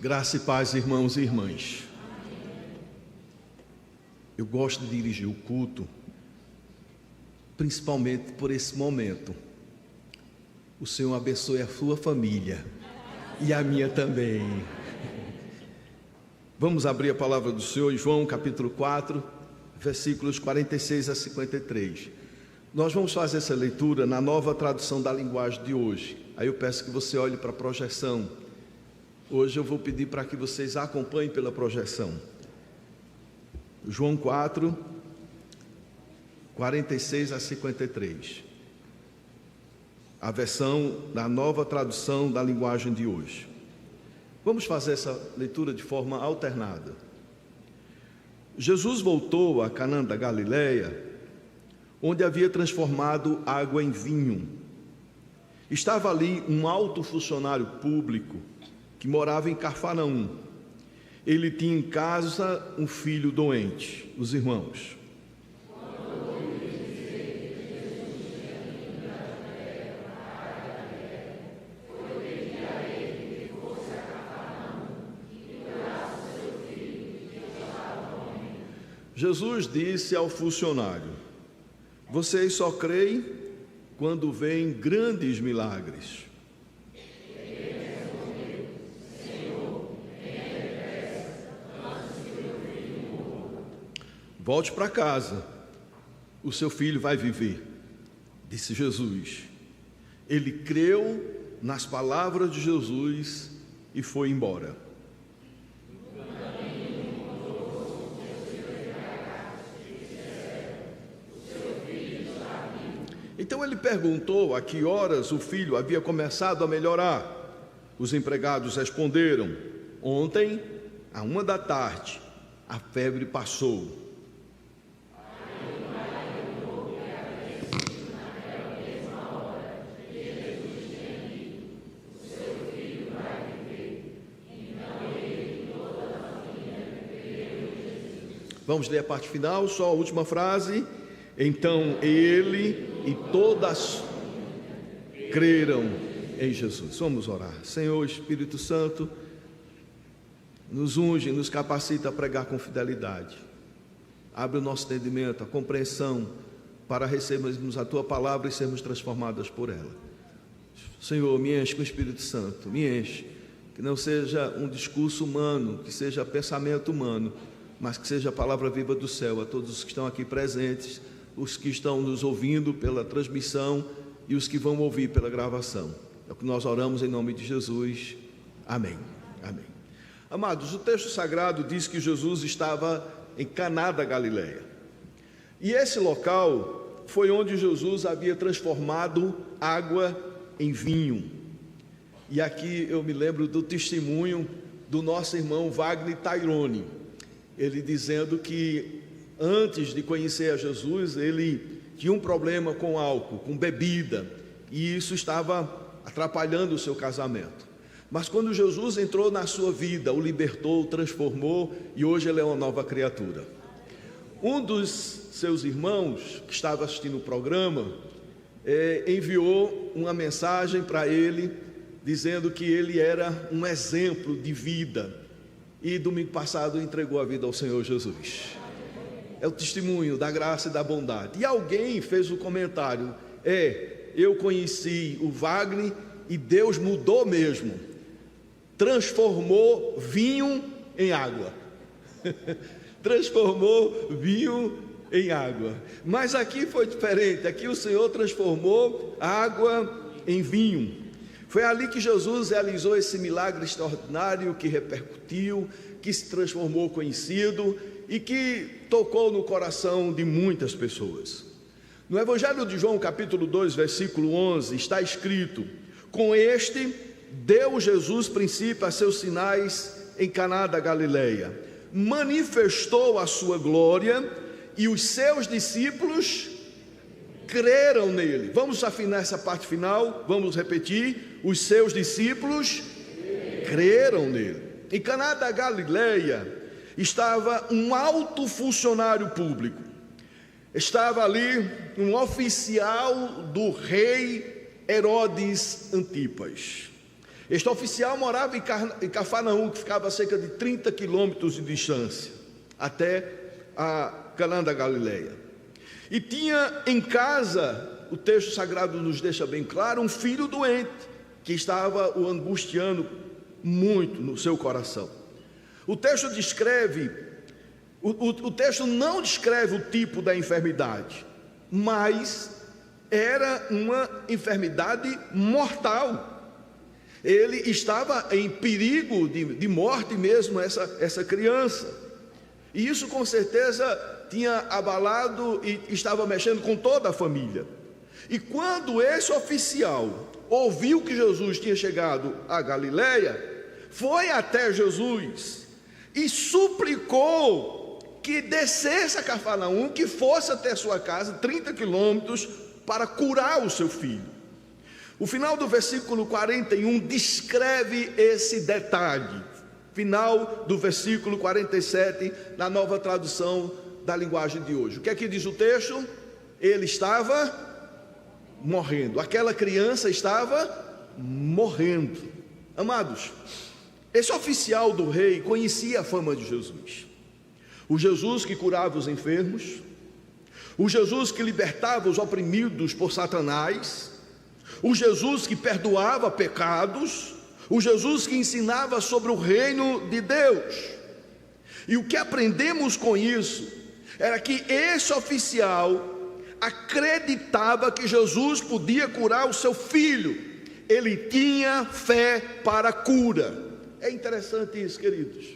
Graça e paz, irmãos e irmãs. Eu gosto de dirigir o culto, principalmente por esse momento. O Senhor abençoe a sua família e a minha também. Vamos abrir a palavra do Senhor em João capítulo 4, versículos 46 a 53. Nós vamos fazer essa leitura na nova tradução da linguagem de hoje. Aí eu peço que você olhe para a projeção. Hoje eu vou pedir para que vocês acompanhem pela projeção. João 4, 46 a 53. A versão da nova tradução da linguagem de hoje. Vamos fazer essa leitura de forma alternada. Jesus voltou a Canaã da Galileia, onde havia transformado água em vinho. Estava ali um alto funcionário público que morava em Cafarnaum. Ele tinha em casa um filho doente. Os irmãos. Jesus disse ao funcionário: vocês só creem quando veem grandes milagres. Volte para casa, o seu filho vai viver, disse Jesus. Ele creu nas palavras de Jesus e foi embora. Então ele perguntou a que horas o filho havia começado a melhorar. Os empregados responderam: ontem, à 1h, a febre passou. Vamos ler a parte final, só a última frase. Então ele e todas creram em Jesus. Vamos orar. Senhor Espírito Santo, nos unge, nos capacita a pregar com fidelidade. Abre o nosso entendimento, a compreensão, para recebermos a Tua palavra e sermos transformados por ela. Senhor, me enche com o Espírito Santo, me enche. Que não seja um discurso humano, que seja pensamento humano, mas que seja a palavra viva do céu a todos os que estão aqui presentes, os que estão nos ouvindo pela transmissão e os que vão ouvir pela gravação. É o que nós oramos em nome de Jesus. Amém. Amém. Amados, o texto sagrado diz que Jesus estava em Caná da Galileia. E esse local foi onde Jesus havia transformado água em vinho. E aqui eu me lembro do testemunho do nosso irmão Wagner Tairone. Ele dizendo que antes de conhecer a Jesus, ele tinha um problema com álcool, com bebida, e isso estava atrapalhando o seu casamento. Mas quando Jesus entrou na sua vida, o libertou, o transformou, e hoje ele é uma nova criatura. Um dos seus irmãos, que estava assistindo o programa, enviou uma mensagem para ele, dizendo que ele era um exemplo de vida, e domingo passado entregou a vida ao Senhor Jesus. É o testemunho da graça e da bondade. E alguém fez o comentário: eu conheci o Wagner e Deus mudou mesmo, transformou vinho em água. Transformou vinho em água. Mas aqui foi diferente, aqui o Senhor transformou água em vinho. Foi ali que Jesus realizou esse milagre extraordinário que repercutiu, que se transformou conhecido e que tocou no coração de muitas pessoas. No Evangelho de João, capítulo 2, versículo 11, está escrito: com este deu Jesus princípio a seus sinais em Caná da Galileia, manifestou a sua glória e os seus discípulos creram nele. Vamos afinar essa parte final, vamos repetir: os seus discípulos creram nele. Em Caná da Galileia estava um alto funcionário público, estava ali um oficial do rei Herodes Antipas. Este oficial morava em Cafarnaum, que ficava a cerca de 30 quilômetros de distância, até a Canaã da Galileia. E tinha em casa, o texto sagrado nos deixa bem claro, um filho doente, que estava o angustiando muito no seu coração. O texto não descreve o tipo da enfermidade, mas era uma enfermidade mortal. Ele estava em perigo de morte mesmo, essa criança. E isso com certeza tinha abalado e estava mexendo com toda a família. E quando esse oficial ouviu que Jesus tinha chegado a Galileia, foi até Jesus e suplicou que descesse a Cafarnaum, que fosse até sua casa, 30 quilômetros, para curar o seu filho. O final do versículo 41 descreve esse detalhe. Final do versículo 47, na nova tradução da linguagem de hoje. O que é que diz o texto? Ele estava morrendo. Aquela criança estava morrendo. Amados, esse oficial do rei conhecia a fama de Jesus. O Jesus que curava os enfermos, o Jesus que libertava os oprimidos por Satanás, o Jesus que perdoava pecados, o Jesus que ensinava sobre o reino de Deus. E o que aprendemos com isso era que esse oficial acreditava que Jesus podia curar o seu filho. Ele tinha fé para a cura. É interessante isso, queridos.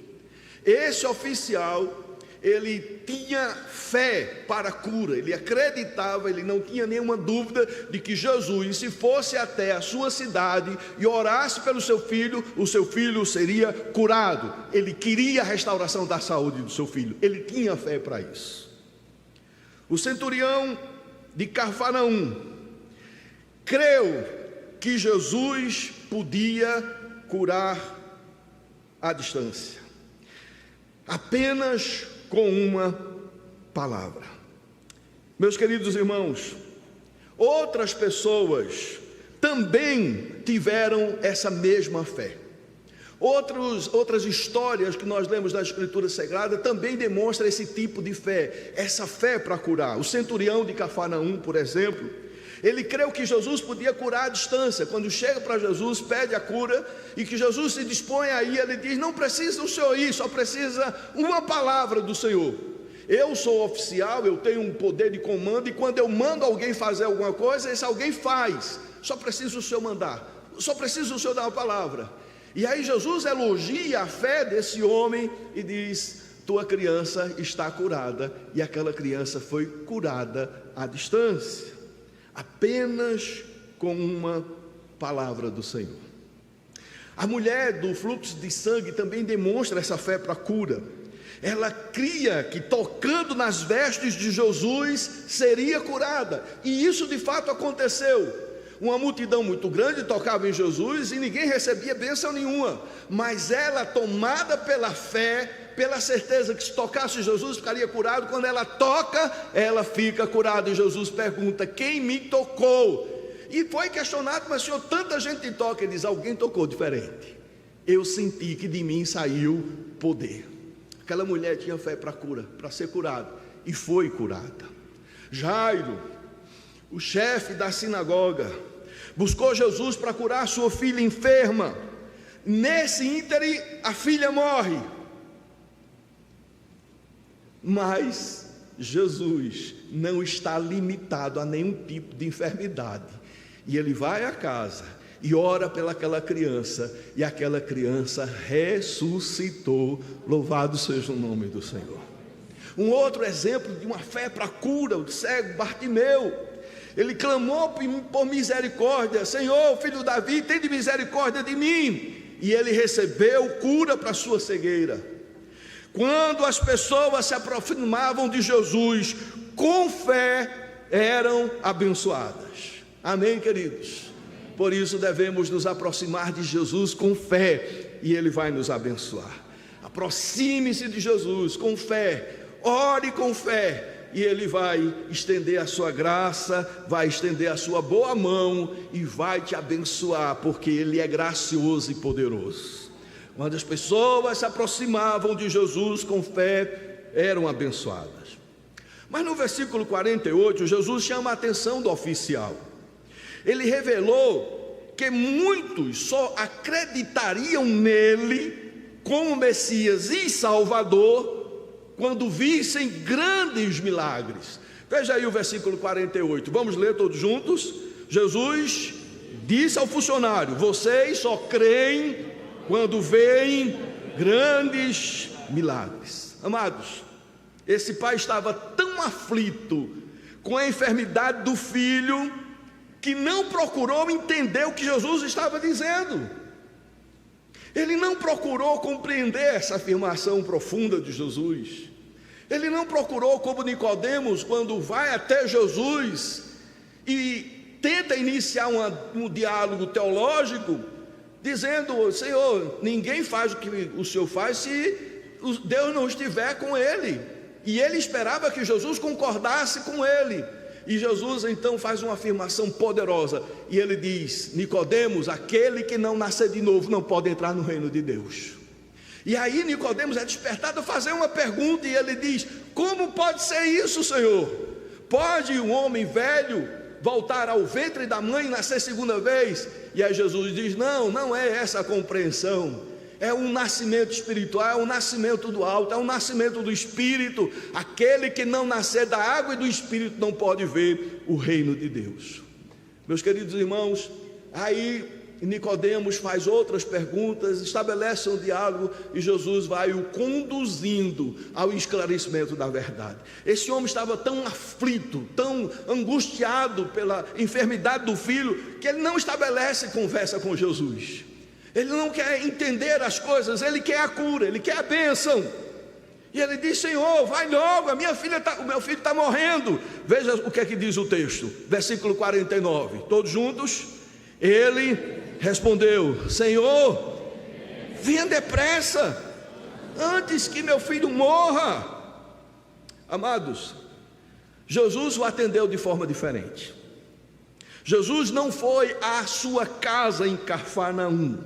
Esse oficial, ele tinha fé para a cura, ele acreditava, ele não tinha nenhuma dúvida de que Jesus, se fosse até a sua cidade e orasse pelo seu filho, o seu filho seria curado. Ele queria a restauração da saúde do seu filho, ele tinha fé para isso. O centurião de Cafarnaum creu que Jesus podia curar à distância, apenas com uma palavra. Meus queridos irmãos, outras pessoas também tiveram essa mesma fé. Outras histórias que nós lemos da Escritura Sagrada também demonstram esse tipo de fé, essa fé para curar. O centurião de Cafarnaum, por exemplo, ele creu que Jesus podia curar à distância. Quando chega para Jesus, pede a cura, e que Jesus se dispõe a ir, ele diz: não precisa o Senhor ir, só precisa uma palavra do Senhor. Eu sou oficial, eu tenho um poder de comando, e quando eu mando alguém fazer alguma coisa, esse alguém faz. Só precisa o Senhor mandar, só precisa o Senhor dar uma palavra. E aí Jesus elogia a fé desse homem e diz: tua criança está curada. E aquela criança foi curada à distância, apenas com uma palavra do Senhor. A mulher do fluxo de sangue também demonstra essa fé para a cura. Ela cria que tocando nas vestes de Jesus seria curada, e isso de fato aconteceu. Uma multidão muito grande tocava em Jesus e ninguém recebia bênção nenhuma, mas ela, tomada pela fé, pela certeza que se tocasse Jesus ficaria curado, quando ela toca, ela fica curada. E Jesus pergunta: quem me tocou? E foi questionado: mas Senhor, tanta gente te toca. Ele diz: alguém tocou diferente, eu senti que de mim saiu poder. Aquela mulher tinha fé para cura, para ser curada, e foi curada. Jairo, o chefe da sinagoga, buscou Jesus para curar sua filha enferma. Nesse ínterim, a filha morre. Mas Jesus não está limitado a nenhum tipo de enfermidade, e ele vai à casa e ora pelaquela criança, e aquela criança ressuscitou. Louvado seja o nome do Senhor. Um outro exemplo de uma fé para a cura, o cego Bartimeu. Ele clamou por misericórdia: Senhor, filho de Davi, tem de misericórdia de mim. E ele recebeu cura para a sua cegueira. Quando as pessoas se aproximavam de Jesus com fé, eram abençoadas. Amém, queridos? Por isso devemos nos aproximar de Jesus com fé, e Ele vai nos abençoar. Aproxime-se de Jesus com fé, ore com fé, e Ele vai estender a sua graça, vai estender a sua boa mão e vai te abençoar, porque Ele é gracioso e poderoso. Quando as pessoas se aproximavam de Jesus com fé, eram abençoadas. Mas no versículo 48, Jesus chama a atenção do oficial. Ele revelou que muitos só acreditariam nele como Messias e Salvador quando vissem grandes milagres. Veja aí o versículo 48, vamos ler todos juntos. Jesus disse ao funcionário: vocês só creem quando veem grandes milagres. Amados, esse pai estava tão aflito com a enfermidade do filho que não procurou entender o que Jesus estava dizendo. Ele não procurou compreender essa afirmação profunda de Jesus. Ele não procurou, como Nicodemos, quando vai até Jesus e tenta iniciar um diálogo teológico, dizendo: Senhor, ninguém faz o que o Senhor faz se Deus não estiver com ele. E ele esperava que Jesus concordasse com ele. E Jesus então faz uma afirmação poderosa, e ele diz: Nicodemos, aquele que não nascer de novo não pode entrar no reino de Deus. E aí Nicodemos é despertado a fazer uma pergunta, e ele diz: como pode ser isso, Senhor? Pode um homem velho voltar ao ventre da mãe e nascer segunda vez? E aí Jesus diz: não é essa a compreensão. É um nascimento espiritual, é um nascimento do alto, é um nascimento do Espírito. Aquele que não nascer da água e do Espírito não pode ver o reino de Deus. Meus queridos irmãos, aí Nicodemos faz outras perguntas, estabelece um diálogo, e Jesus vai o conduzindo ao esclarecimento da verdade. Esse homem estava tão aflito, tão angustiado pela enfermidade do filho, que ele não estabelece conversa com Jesus. Ele não quer entender as coisas, ele quer a cura, ele quer a bênção. E ele diz: Senhor, vai logo, o meu filho está morrendo. Veja o que é que diz o texto, versículo 49, todos juntos. Ele respondeu: Senhor, venha depressa, antes que meu filho morra. Amados, Jesus o atendeu de forma diferente. Jesus não foi à sua casa em Cafarnaum,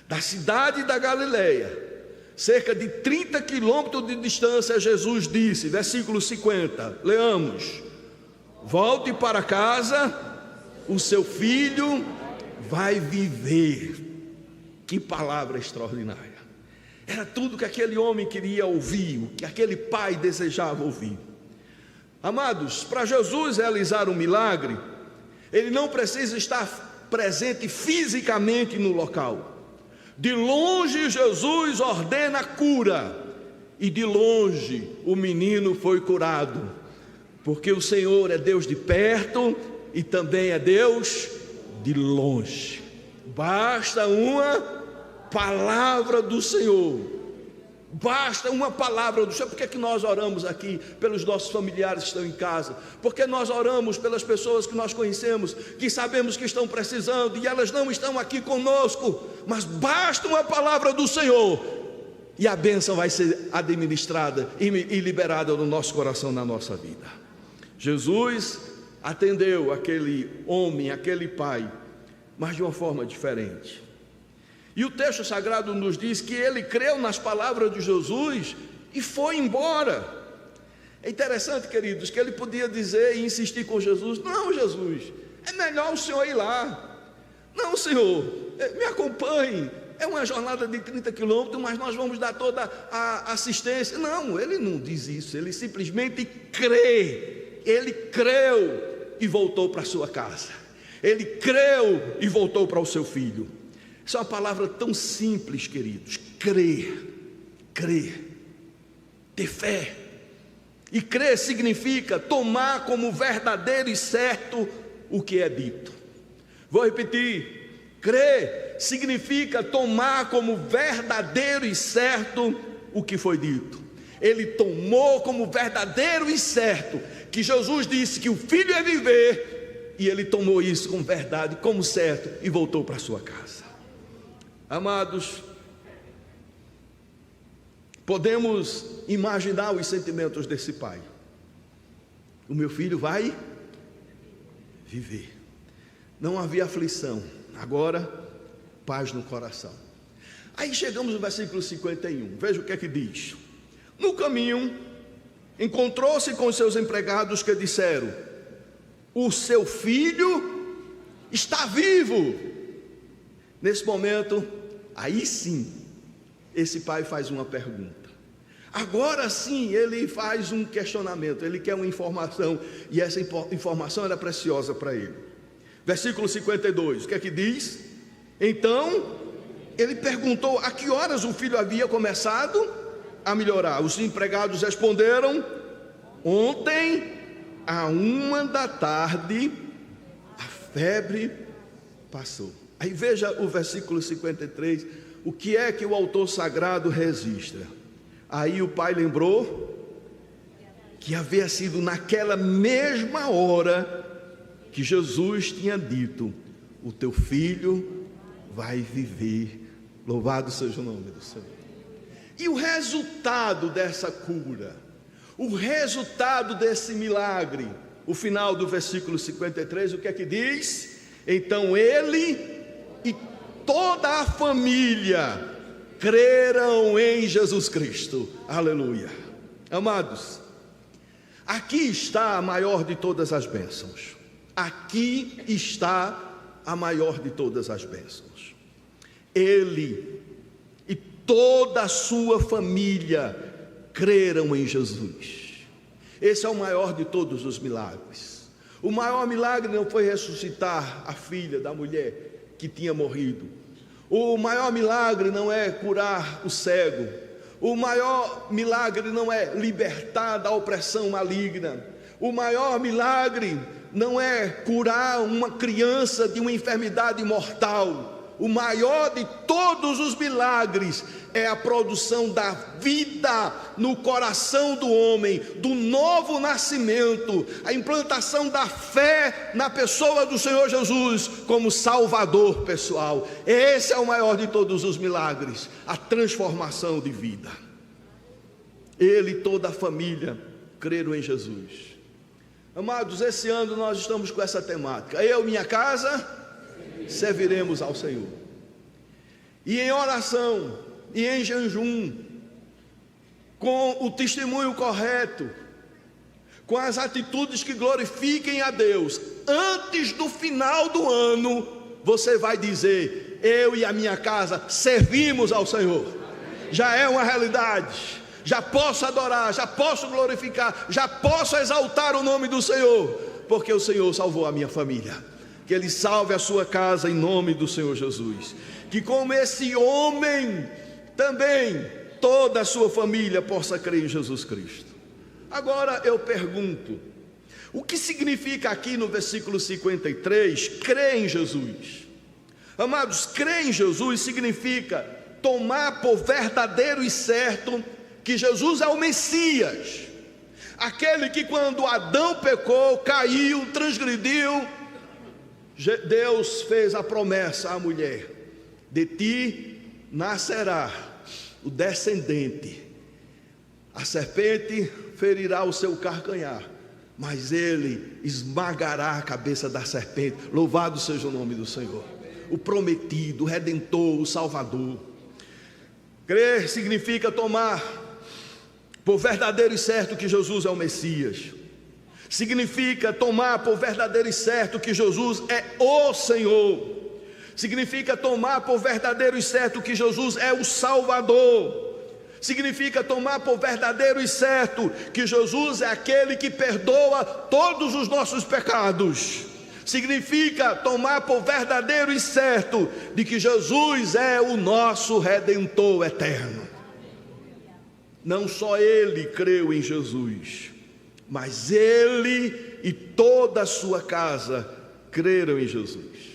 da cidade da Galileia, cerca de 30 quilômetros de distância. Jesus disse, versículo 50, leamos: volte para casa, o seu filho vai viver. Que palavra extraordinária! Era tudo que aquele homem queria ouvir, o que aquele pai desejava ouvir. Amados, para Jesus realizar um milagre, ele não precisa estar presente fisicamente no local. De longe Jesus ordena a cura, e de longe o menino foi curado, porque o Senhor é Deus de perto e também é Deus de longe. Basta uma palavra do Senhor. Basta uma palavra do Senhor. Por que é que nós oramos aqui pelos nossos familiares que estão em casa? Porque nós oramos pelas pessoas que nós conhecemos, que sabemos que estão precisando, e elas não estão aqui conosco, mas basta uma palavra do Senhor, e a bênção vai ser administrada e liberada no nosso coração, na nossa vida. Jesus atendeu aquele homem, aquele pai, mas de uma forma diferente. E o texto sagrado nos diz que ele creu nas palavras de Jesus e foi embora. É interessante, queridos, que ele podia dizer e insistir com Jesus: não, Jesus, é melhor o senhor ir lá. Não, Senhor, me acompanhe. É uma jornada de 30 quilômetros, mas nós vamos dar toda a assistência. Não, ele não diz isso, ele simplesmente crê. Ele creu e voltou para a sua casa. Ele creu e voltou para o seu filho. Isso é uma palavra tão simples, queridos. Crer, ter fé. E crer significa tomar como verdadeiro e certo o que é dito. Vou repetir: crer significa tomar como verdadeiro e certo o que foi dito. Ele tomou como verdadeiro e certo que Jesus disse que o filho ia viver, e ele tomou isso como verdade, como certo, e voltou para sua casa. Amados, podemos imaginar os sentimentos desse pai. o meu filho vai viver. Não havia aflição, agora paz no coração. Aí chegamos no versículo 51, veja o que é que diz. No caminho, encontrou-se com seus empregados que disseram: o seu filho está vivo. Nesse momento, aí sim, esse pai faz uma pergunta. Agora sim, ele faz um questionamento, ele quer uma informação, e essa informação era preciosa para ele. Versículo 52, o que é que diz? Então, ele perguntou a que horas o filho havia começado a melhorar. Os empregados responderam: ontem, à 1h a febre passou. Aí veja o versículo 53, o que é que o autor sagrado registra. Aí o pai lembrou que havia sido naquela mesma hora que Jesus tinha dito: o teu filho vai viver. Louvado seja o nome do Senhor. E o resultado dessa cura, o resultado desse milagre, o final do versículo 53, o que é que diz? Então ele e toda a família creram em Jesus Cristo. Aleluia. Amados, aqui está a maior de todas as bênçãos. Aqui está a maior de todas as bênçãos. Ele e toda a sua família creram em Jesus. Esse é o maior de todos os milagres. O maior milagre não foi ressuscitar a filha da mulher que tinha morrido. O maior milagre não é curar o cego. O maior milagre não é libertar da opressão maligna. O maior milagre não é curar uma criança de uma enfermidade mortal. O maior de todos os milagres é a produção da vida no coração do homem, do novo nascimento, a implantação da fé na pessoa do Senhor Jesus como Salvador pessoal. Esse é o maior de todos os milagres, a transformação de vida. Ele e toda a família creram em Jesus. Amados, esse ano nós estamos com essa temática: eu e minha casa serviremos ao Senhor. E em oração e em jejum, com o testemunho correto, com as atitudes que glorifiquem a Deus, antes do final do ano, você vai dizer: eu e a minha casa servimos ao Senhor. Já é uma realidade. Já posso adorar, já posso glorificar, já posso exaltar o nome do Senhor, porque o Senhor salvou a minha família. Que Ele salve a sua casa em nome do Senhor Jesus. Que como esse homem, também toda a sua família possa crer em Jesus Cristo. Agora eu pergunto, o que significa aqui no versículo 53, crer em Jesus? Amados, crer em Jesus significa tomar por verdadeiro e certo que Jesus é o Messias. Aquele que quando Adão pecou, caiu, transgrediu, Deus fez a promessa à mulher: de ti nascerá o descendente, a serpente ferirá o seu calcanhar, mas ele esmagará a cabeça da serpente. Louvado seja o nome do Senhor. O prometido, o redentor, o salvador. Crer significa tomar por verdadeiro e certo que Jesus é o Messias. Significa tomar por verdadeiro e certo que Jesus é o Senhor. Significa tomar por verdadeiro e certo que Jesus é o Salvador. Significa tomar por verdadeiro e certo que Jesus é aquele que perdoa todos os nossos pecados. Significa tomar por verdadeiro e certo de que Jesus é o nosso Redentor eterno. Não só ele creu em Jesus, mas ele e toda a sua casa creram em Jesus.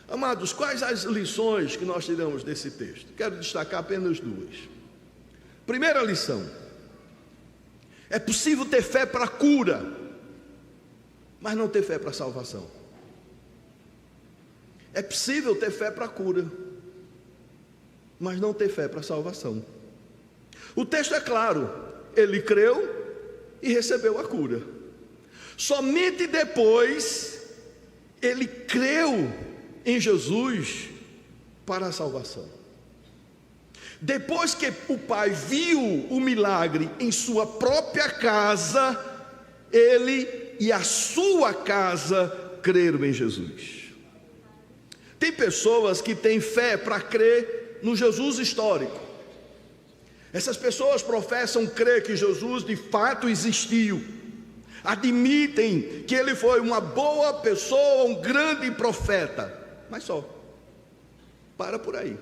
Amados, quais as lições que nós tiramos desse texto? Quero destacar apenas duas. Primeira lição: é possível ter fé para a cura, mas não ter fé para a salvação. É possível ter fé para a cura, mas não ter fé para a salvação. O texto é claro: ele creu e recebeu a cura. Somente depois ele creu em Jesus para a salvação. Depois que o pai viu o milagre em sua própria casa, ele e a sua casa creram em Jesus. Tem pessoas que têm fé para crer no Jesus histórico. Essas pessoas professam crer que Jesus de fato existiu, admitem que ele foi uma boa pessoa, um grande profeta, mas só, para por aí.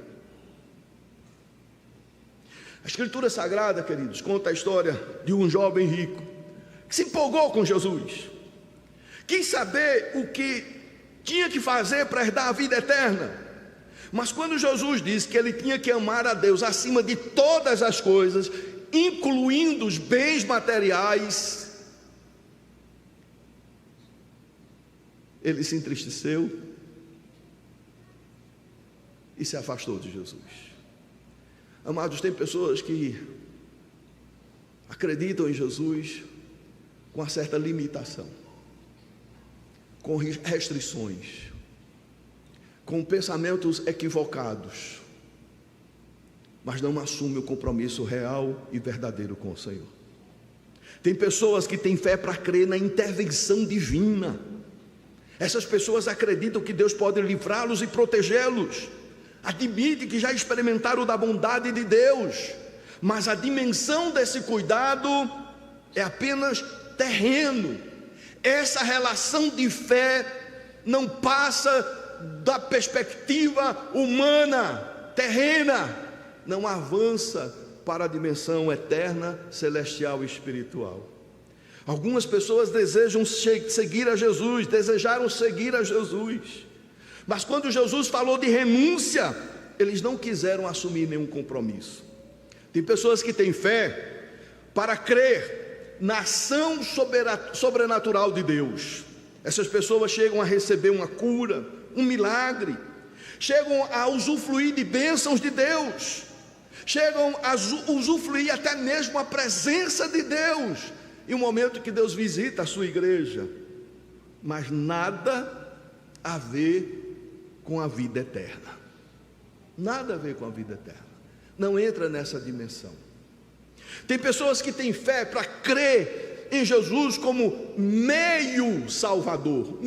A Escritura Sagrada, queridos, conta a história de um jovem rico que se empolgou com Jesus, quis saber o que tinha que fazer para herdar a vida eterna. Mas quando Jesus disse que ele tinha que amar a Deus acima de todas as coisas, incluindo os bens materiais, ele se entristeceu e se afastou de Jesus. Amados, tem pessoas que acreditam em Jesus com uma certa limitação, com restrições, com pensamentos equivocados, mas não assumem o compromisso real e verdadeiro com o Senhor. Tem pessoas que têm fé para crer na intervenção divina. Essas pessoas acreditam que Deus pode livrá-los e protegê-los, admitem que já experimentaram da bondade de Deus, mas a dimensão desse cuidado é apenas terreno. Essa relação de fé não passa da perspectiva humana, terrena, não avança para a dimensão eterna, celestial e espiritual. Algumas pessoas desejaram seguir a Jesus, mas quando Jesus falou de renúncia, eles não quiseram assumir nenhum compromisso. Tem pessoas que têm fé para crer na ação sobrenatural de Deus. Essas pessoas chegam a receber uma cura, um milagre, chegam a usufruir de bênçãos de Deus, chegam a usufruir até mesmo a presença de Deus, em um momento que Deus visita a sua igreja, mas nada a ver com a vida eterna, nada a ver com a vida eterna, não entra nessa dimensão. Tem pessoas que têm fé para crer em Jesus como meio salvador.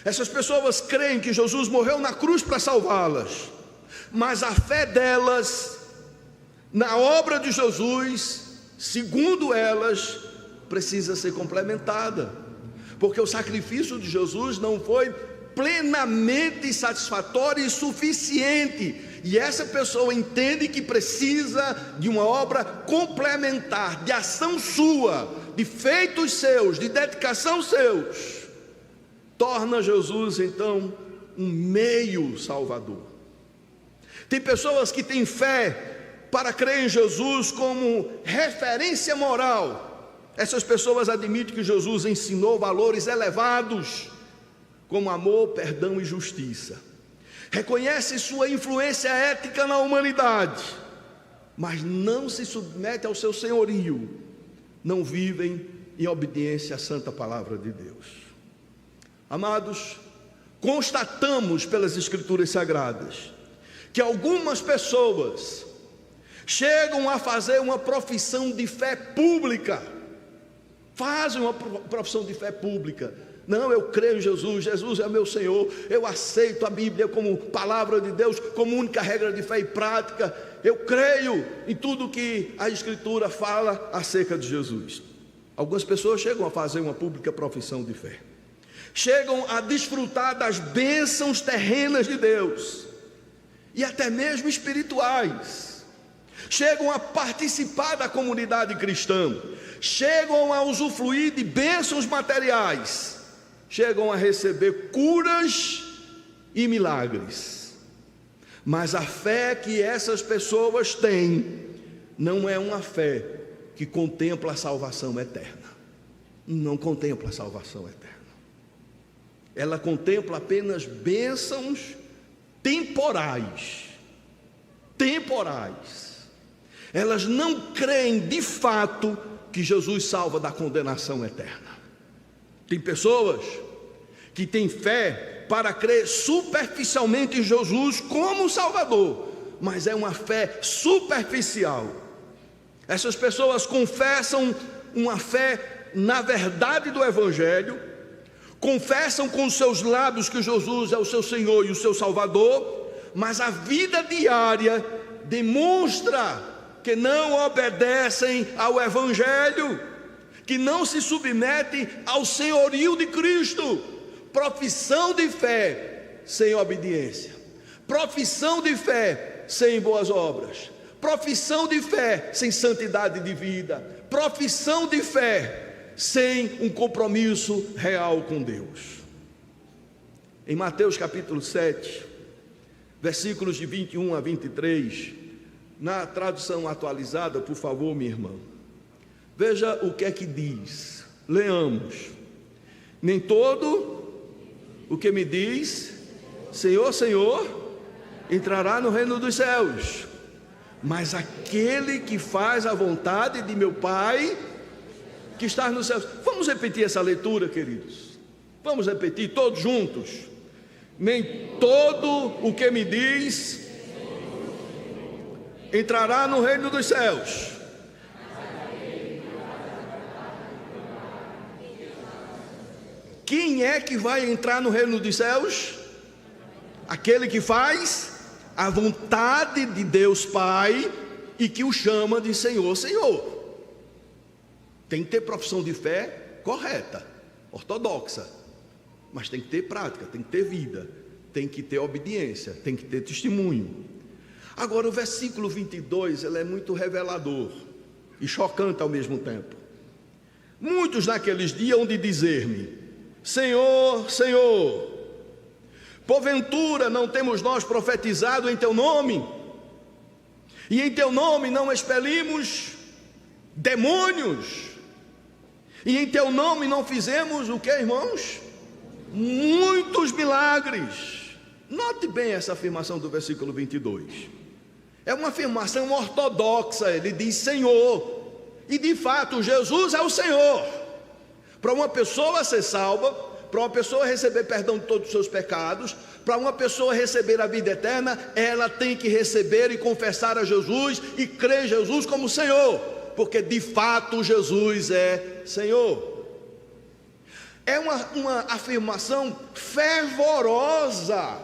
Essas pessoas creem que Jesus morreu na cruz para salvá-las, mas a fé delas na obra de Jesus, segundo elas, precisa ser complementada, porque o sacrifício de Jesus não foi plenamente satisfatório e suficiente, e essa pessoa entende que precisa de uma obra complementar, de ação sua, de feitos seus, de dedicação seus, torna Jesus então um meio salvador. Tem pessoas que têm fé para crer em Jesus como referência moral. Essas pessoas admitem que Jesus ensinou valores elevados, como amor, perdão e justiça. Reconhece sua influência ética na humanidade, mas não se submete ao seu senhorio, não vivem em obediência à santa palavra de Deus. Amados, constatamos pelas Escrituras Sagradas que algumas pessoas chegam a fazer uma profissão de fé pública, fazem uma profissão de fé pública. Não, eu creio em Jesus, Jesus é meu Senhor, eu aceito a Bíblia como palavra de Deus, como única regra de fé e prática, eu creio em tudo que a Escritura fala acerca de Jesus. Algumas pessoas chegam a fazer uma pública profissão de fé, chegam a desfrutar das bênçãos terrenas de Deus, e até mesmo espirituais, chegam a participar da comunidade cristã, chegam a usufruir de bênçãos materiais, chegam a receber curas e milagres, mas a fé que essas pessoas têm não é uma fé que contempla a salvação eterna. Não contempla a salvação eterna. Ela contempla apenas bênçãos temporais. Elas não creem de fato que Jesus salva da condenação eterna. Tem pessoas que têm fé para crer superficialmente em Jesus como Salvador, mas é uma fé superficial. Essas pessoas confessam uma fé na verdade do Evangelho, confessam com os seus lábios que Jesus é o seu Senhor e o seu Salvador, mas a vida diária demonstra que não obedecem ao Evangelho, que não se submetem ao senhorio de Cristo. Profissão de fé sem obediência, profissão de fé sem boas obras, profissão de fé sem santidade de vida, profissão de fé sem um compromisso real com Deus. Em Mateus capítulo 7, versículos de 21 a 23, na tradução atualizada, por favor, minha irmã, veja o que é que diz. Leamos: nem todo o que me diz Senhor, Senhor, entrará no reino dos céus, mas aquele que faz a vontade de meu Pai que está nos céus. Vamos repetir essa leitura, queridos. Vamos repetir todos juntos. Nem todo o que me diz entrará no reino dos céus. Quem é que vai entrar no reino dos céus? Aquele que faz a vontade de Deus Pai e que o chama de Senhor, Senhor. Tem que ter profissão de fé correta, ortodoxa, mas tem que ter prática, tem que ter vida, tem que ter obediência, tem que ter testemunho. Agora o versículo 22, ele é muito revelador e chocante ao mesmo tempo. Muitos naqueles dias hão de dizer-me: Senhor, Senhor, porventura não temos nós profetizado em teu nome? E em teu nome não expelimos demônios? E em teu nome não fizemos o que, irmãos? Muitos milagres. Note bem essa afirmação do versículo 22. É uma afirmação ortodoxa. Ele diz Senhor, e de fato Jesus é o Senhor. Para uma pessoa ser salva, para uma pessoa receber perdão de todos os seus pecados, para uma pessoa receber a vida eterna, ela tem que receber e confessar a Jesus e crer em Jesus como Senhor, porque de fato Jesus é Senhor. É uma afirmação fervorosa.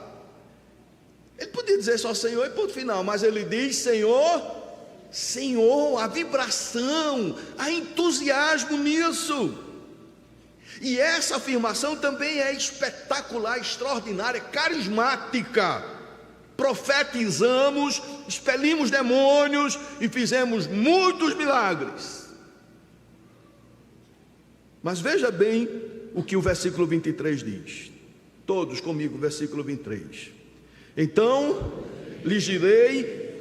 Ele podia dizer só Senhor e ponto final, mas ele diz Senhor, Senhor, a vibração, há entusiasmo nisso. E essa afirmação também é espetacular, extraordinária, carismática. Profetizamos, expelimos demônios e fizemos muitos milagres. Mas veja bem o que o versículo 23 diz. Todos comigo, versículo 23. Então lhes direi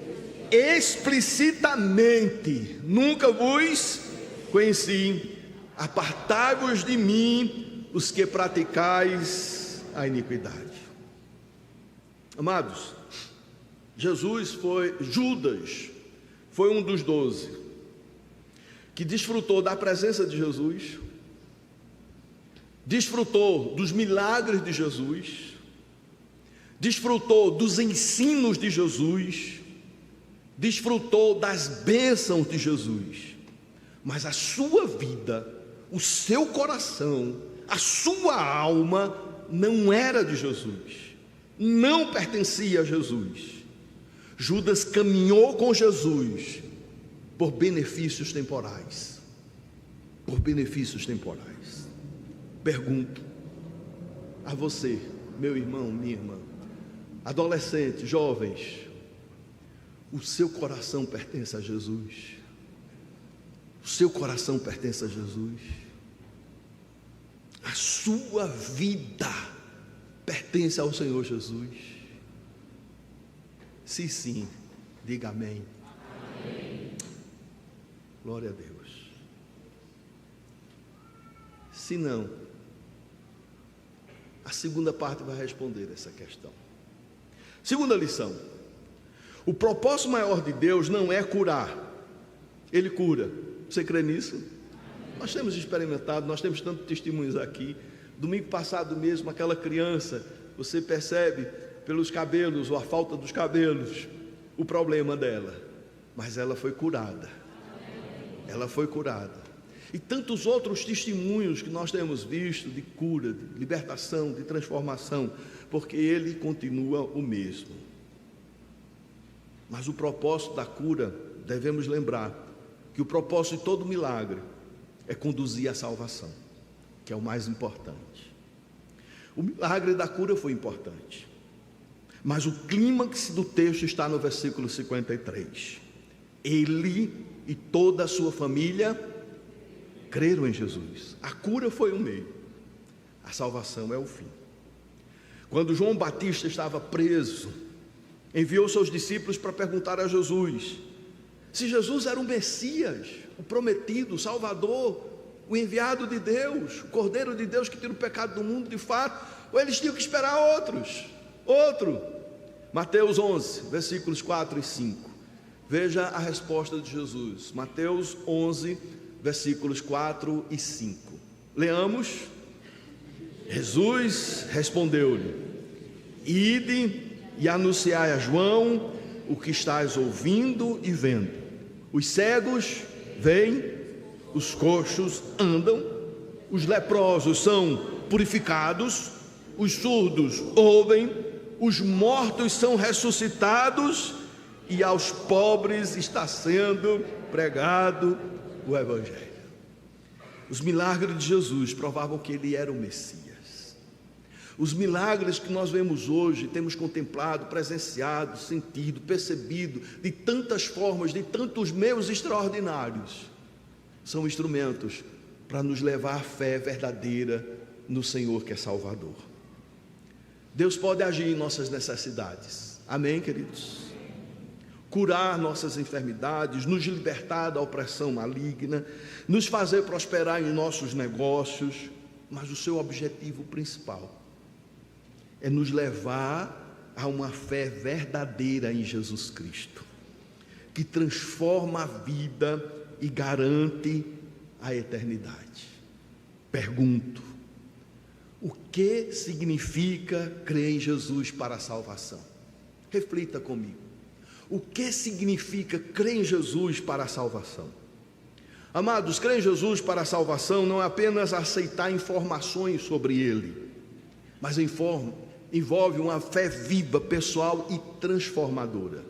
explicitamente: nunca vos conheci. Apartai-vos de mim, os que praticais a iniquidade. Amados, Judas foi um dos 12 que desfrutou da presença de Jesus, desfrutou dos milagres de Jesus, desfrutou dos ensinos de Jesus, desfrutou das bênçãos de Jesus, mas a sua vida, o seu coração, a sua alma não era de Jesus, não pertencia a Jesus. Judas caminhou com Jesus por benefícios temporais. Por benefícios temporais. Pergunto a você, meu irmão, minha irmã, adolescentes, jovens, o seu coração pertence a Jesus? O seu coração pertence a Jesus? A sua vida pertence ao Senhor Jesus? Se sim, diga amém. Amém. Glória a Deus. Se não, a segunda parte vai responder essa questão. Segunda lição: o propósito maior de Deus não é curar, Ele cura. Você crê nisso? Nós temos experimentado, nós temos tantos testemunhos aqui. Domingo passado mesmo, aquela criança, você percebe pelos cabelos ou a falta dos cabelos o problema dela, mas ela foi curada. Ela foi curada. E tantos outros testemunhos que nós temos visto de cura, de libertação, de transformação, porque Ele continua o mesmo. Mas o propósito da cura, devemos lembrar que o propósito de todo milagre é conduzir à salvação, que é o mais importante. O milagre da cura foi importante, mas o clímax do texto está no versículo 53. Ele e toda a sua família creram em Jesus. A cura foi o meio, a salvação é o fim. Quando João Batista estava preso, enviou seus discípulos para perguntar a Jesus se Jesus era o Messias, o prometido, o Salvador, o enviado de Deus, o Cordeiro de Deus que tira o pecado do mundo de fato, ou eles tinham que esperar outro. Mateus 11, versículos 4 e 5. Veja a resposta de Jesus. Mateus 11, versículos 4 e 5. Leamos. Jesus respondeu-lhe: ide e anunciai a João o que estás ouvindo e vendo. Os cegos veem, os coxos andam, os leprosos são purificados, os surdos ouvem, os mortos são ressuscitados e aos pobres está sendo pregado o Evangelho. Os milagres de Jesus provavam que Ele era o Messias. Os milagres que nós vemos hoje, temos contemplado, presenciado, sentido, percebido, de tantas formas, de tantos meios extraordinários, são instrumentos para nos levar à fé verdadeira no Senhor que é Salvador. Deus pode agir em nossas necessidades, amém, queridos? Curar nossas enfermidades, nos libertar da opressão maligna, nos fazer prosperar em nossos negócios, mas o seu objetivo principal é nos levar a uma fé verdadeira em Jesus Cristo, que transforma a vida e garante a eternidade. Pergunto: o que significa crer em Jesus para a salvação? Reflita comigo. O que significa crer em Jesus para a salvação? Amados, crer em Jesus para a salvação não é apenas aceitar informações sobre Ele, mas envolve uma fé viva, pessoal e transformadora.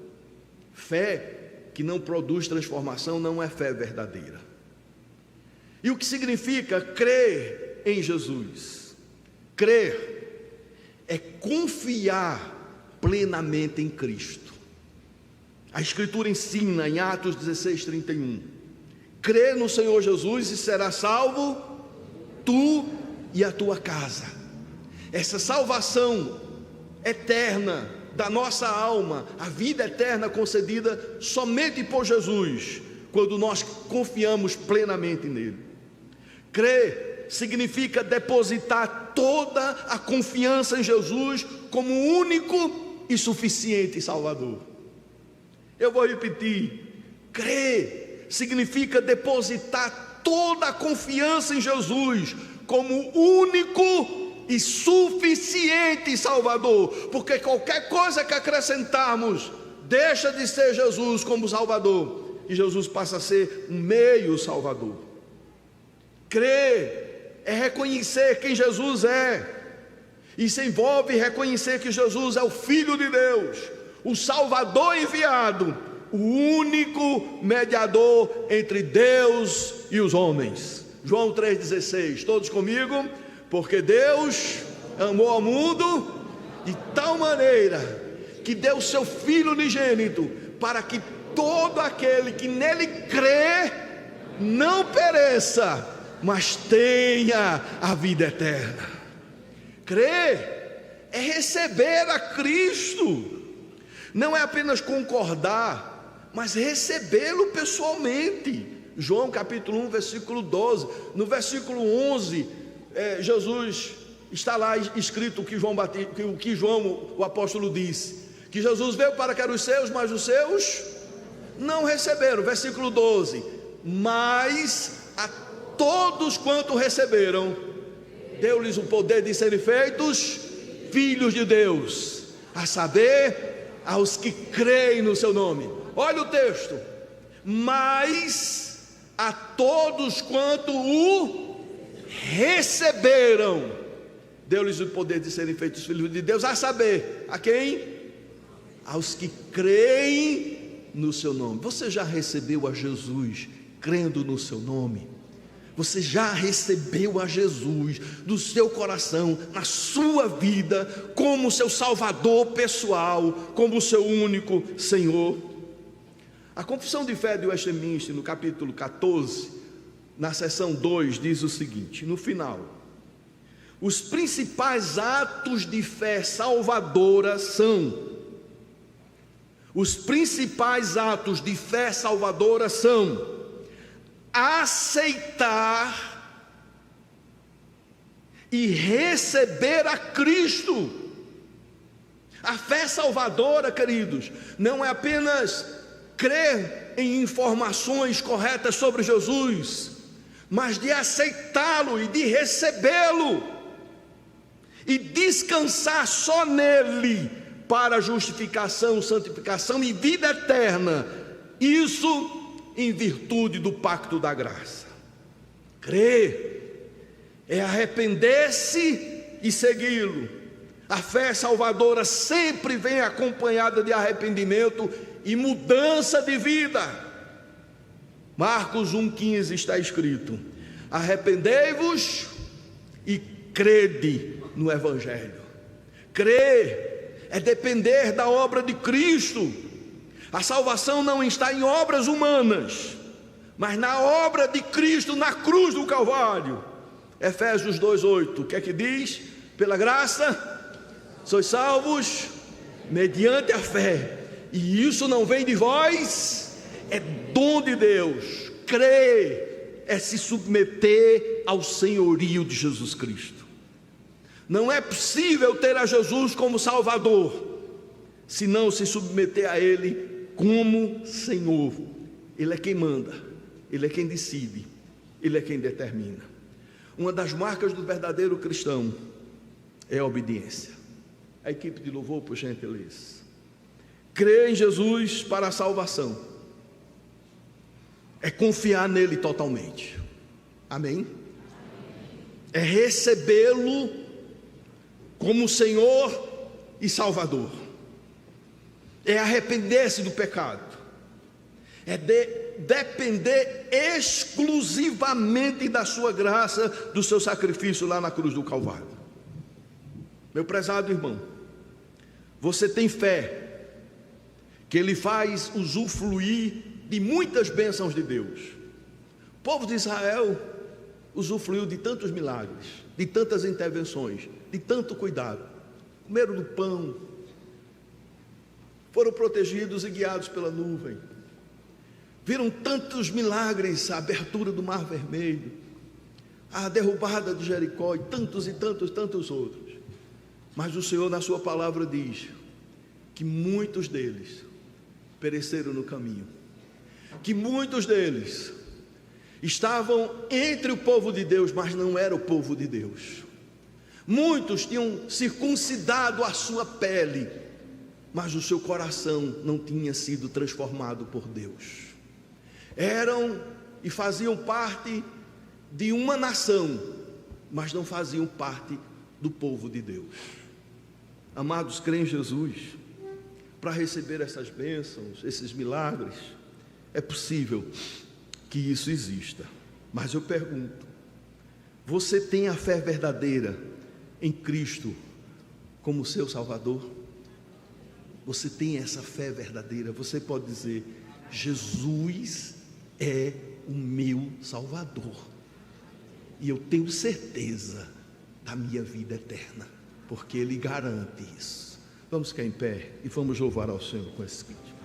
Fé que não produz transformação não é fé verdadeira. E o que significa crer em Jesus? Crer é confiar plenamente em Cristo. A Escritura ensina em Atos 16:31: crê no Senhor Jesus e será salvo tu e a tua casa. Essa salvação eterna da nossa alma, a vida eterna concedida somente por Jesus, quando nós confiamos plenamente nele. Crer significa depositar toda a confiança em Jesus como único e suficiente Salvador. Eu vou repetir: crer significa depositar toda a confiança em Jesus como único e suficiente Salvador, porque qualquer coisa que acrescentarmos deixa de ser Jesus como Salvador, e Jesus passa a ser um meio Salvador. Crer é reconhecer quem Jesus é. Isso envolve reconhecer que Jesus é o Filho de Deus, o Salvador enviado, o único mediador entre Deus e os homens. João 3,16, todos comigo? Porque Deus amou ao mundo de tal maneira que deu o seu Filho unigênito, para que todo aquele que nele crê não pereça, mas tenha a vida eterna. Crer é receber a Cristo, não é apenas concordar, mas recebê-lo pessoalmente. João capítulo 1, versículo 12. No versículo 11, Jesus, está lá escrito o que João, o apóstolo, disse: que Jesus veio para que eram os seus, mas os seus não receberam. Versículo 12: mas a todos quanto receberam, deu-lhes o poder de serem feitos filhos de Deus, a saber, aos que creem no seu nome. Olha o texto: mas a todos quanto o receberam, deu-lhes o poder de serem feitos filhos de Deus, a saber, a quem? Aos que creem no seu nome. Você já recebeu a Jesus crendo no seu nome? Você já recebeu a Jesus do seu coração, na sua vida, como seu Salvador pessoal, como seu único Senhor? A Confissão de Fé de Westminster, no capítulo 14, na seção 2, diz o seguinte, no final: os principais atos de fé salvadora são, os principais atos de fé salvadora são aceitar e receber a Cristo. A fé salvadora, queridos, não é apenas crer em informações corretas sobre Jesus, mas de aceitá-lo e de recebê-lo e descansar só nele para justificação, santificação e vida eterna. Isso em virtude do pacto da graça. Crer é arrepender-se e segui-lo. A fé salvadora sempre vem acompanhada de arrependimento e mudança de vida. Marcos 1,15 está escrito: arrependei-vos e crede no Evangelho. Crer é depender da obra de Cristo. A salvação não está em obras humanas, mas na obra de Cristo na cruz do Calvário. Efésios 2,8, o que é que diz? Pela graça sois salvos mediante a fé, e isso não vem de vós, é dom de Deus. Crer é se submeter ao senhorio de Jesus Cristo. Não é possível ter a Jesus como Salvador se não se submeter a Ele como Senhor. Ele é quem manda, Ele é quem decide, Ele é quem determina. Uma das marcas do verdadeiro cristão é a obediência. A equipe de louvor, por gentileza. Crer em Jesus para a salvação é confiar nele totalmente. Amém? É recebê-lo como Senhor e Salvador. É arrepender-se do pecado, é depender exclusivamente da sua graça, do seu sacrifício lá na cruz do Calvário. Meu prezado irmão, você tem fé que Ele faz usufruir de muitas bênçãos de Deus. O povo de Israel usufruiu de tantos milagres, de tantas intervenções, de tanto cuidado. Comeram do pão, foram protegidos e guiados pela nuvem, viram tantos milagres, a abertura do Mar Vermelho, a derrubada de Jericó e tantos outros. Mas o Senhor na sua palavra diz que muitos deles pereceram no caminho, que muitos deles estavam entre o povo de Deus, mas não era o povo de Deus. Muitos tinham circuncidado a sua pele, mas o seu coração não tinha sido transformado por Deus. Eram e faziam parte de uma nação, mas não faziam parte do povo de Deus. Amados, creem em Jesus para receber essas bênçãos, esses milagres. É possível que isso exista, mas eu pergunto: você tem a fé verdadeira em Cristo como seu Salvador? Você tem essa fé verdadeira? Você pode dizer: Jesus é o meu Salvador, e eu tenho certeza da minha vida eterna, porque Ele garante isso. Vamos ficar em pé e vamos louvar ao Senhor com esse vídeo.